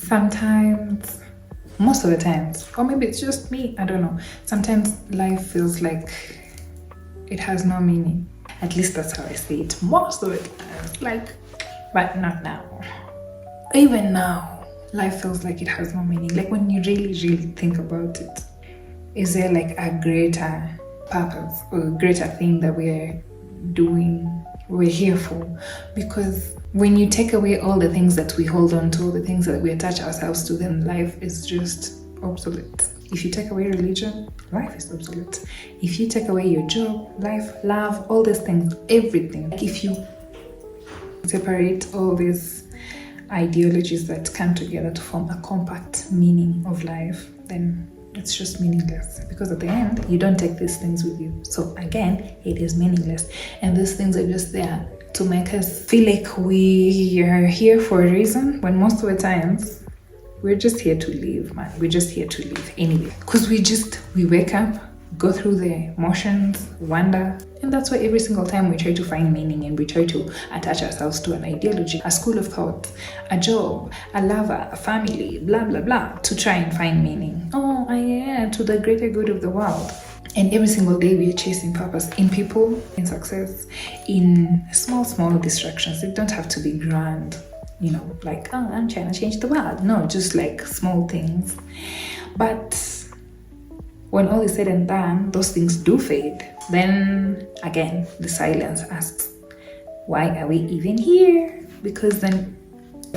Sometimes, most of the times, or maybe it's just me, I don't know. Sometimes life feels like it has no meaning. At least that's how I see it. Most of the time, like, but not now. Even now, life feels like it has no meaning. Like when you really, really think about it, is there like a greater purpose or a greater thing that we're doing, we're here for? Because when you take away all the things that we hold on to, all the things that we attach ourselves to, then life is just obsolete. If you take away religion, life is obsolete. If you take away your job, life, love, all these things, everything. Like if you separate all these ideologies that come together to form a compact meaning of life, then it's just meaningless, because at the end you don't take these things with you. So again, it is meaningless, and these things are just there to make us feel like we are here for a reason, when most of the times we're just here to live, man. We're just here to live anyway, because we wake up, go through the motions, wonder, and that's why every single time we try to find meaning and we try to attach ourselves to an ideology, a school of thought, a job, a lover, a family, blah blah blah, to try and find meaning. Oh, yeah, to the greater good of the world. And every single day we are chasing purpose in people, in success, in small distractions. It don't have to be grand, you know, like, oh, I'm trying to change the world. No, just like small things. But when all is said and done, those things do fade. Then again, the silence asks, why are we even here? Because then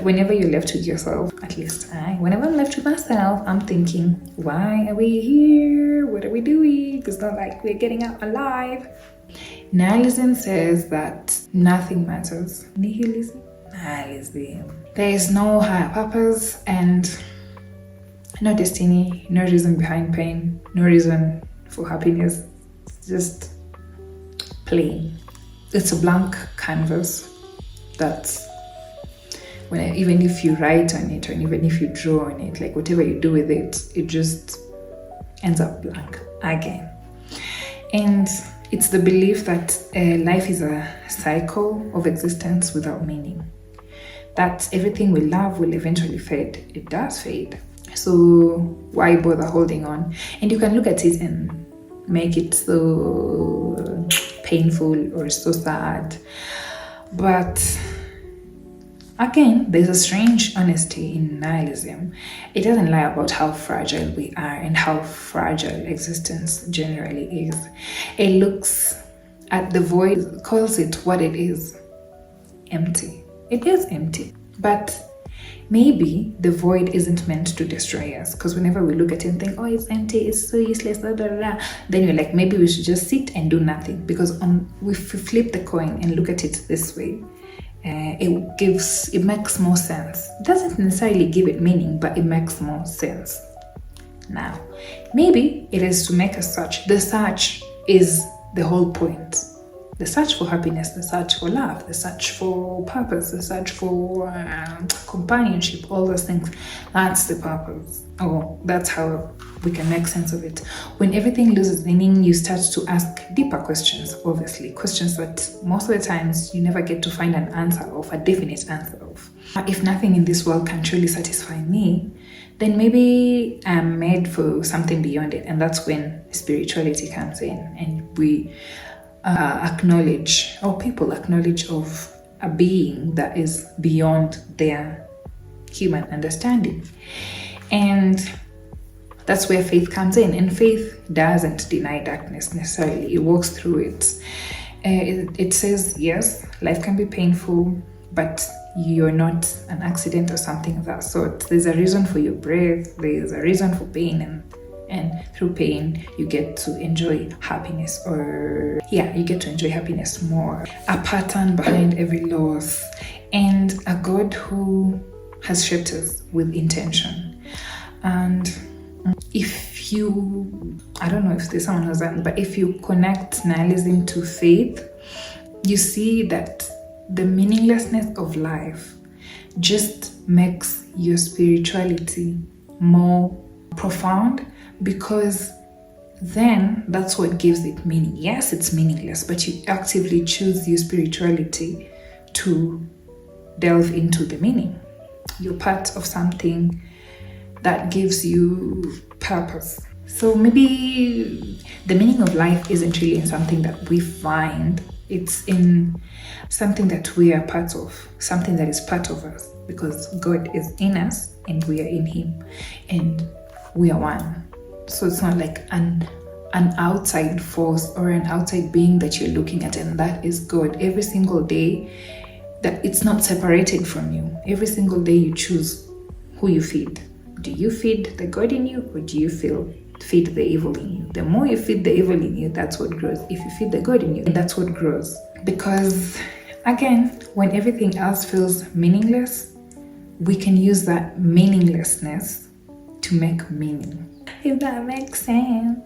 whenever you're left with yourself, at least whenever I'm left with myself, I'm thinking, why are we here? What are we doing? It's not like we're getting out alive. Nihilism says that nothing matters. Nihilism? Nihilism. There is no higher purpose and no destiny, no reason behind pain, no reason for happiness. It's just plain. It's a blank canvas that's even if you write on it, or even if you draw on it, like whatever you do with it, it just ends up blank again. And it's the belief that life is a cycle of existence without meaning. That everything we love will eventually fade. It does fade. So why bother holding on? And you can look at it and make it so painful or so sad. But again, there's a strange honesty in nihilism. It doesn't lie about how fragile we are and how fragile existence generally is. It looks at the void, calls it what it is: empty. It is empty. But maybe the void isn't meant to destroy us, because whenever we look at it and think, oh, it's empty, it's so useless, blah, blah, blah, then you're like, maybe we should just sit and do nothing. Because if we flip the coin and look at it this way, it makes more sense. It doesn't necessarily give it meaning, but it makes more sense. Now, maybe it is to make a search. The search is the whole point. The search for happiness, the search for love, the search for purpose, the search for companionship, all those things. That's the purpose. Oh, that's how we can make sense of it. When everything loses meaning, you start to ask deeper questions, obviously. Questions that most of the times you never get to find an answer of, a definite answer of. If nothing in this world can truly satisfy me, then maybe I'm made for something beyond it. And that's when spirituality comes in, and we acknowledge, or people acknowledge, of a being that is beyond their human understanding. And that's where faith comes in. And faith doesn't deny darkness necessarily. It walks through it. It says, yes, life can be painful, but you're not an accident or something of that sort. There's a reason for your breath. There's a reason for pain, and through pain you get to enjoy happiness, or you get to enjoy happiness more. A pattern behind every loss, and a God who has shaped us with intention. And if you, I don't know if there's someone who's done, but if you connect nihilism to faith, you see that the meaninglessness of life just makes your spirituality more profound, because then that's what gives it meaning. Yes, it's meaningless, but you actively choose your spirituality to delve into the meaning. you're part of something that gives you purpose. So maybe the meaning of life isn't really in something that we find, it's in something that we are part of, something that is part of us, because God is in us and we are in Him and we are one. So it's not like an outside force or an outside being that you're looking at and that is God. Every single day, that it's not separated from you. Every single day you choose who you feed. Do you feed the God in you, or do you feed the evil in you? The more you feed the evil in you, that's what grows. If you feed the God in you, that's what grows. Because again, when everything else feels meaningless, we can use that meaninglessness to make meaning. If that makes sense.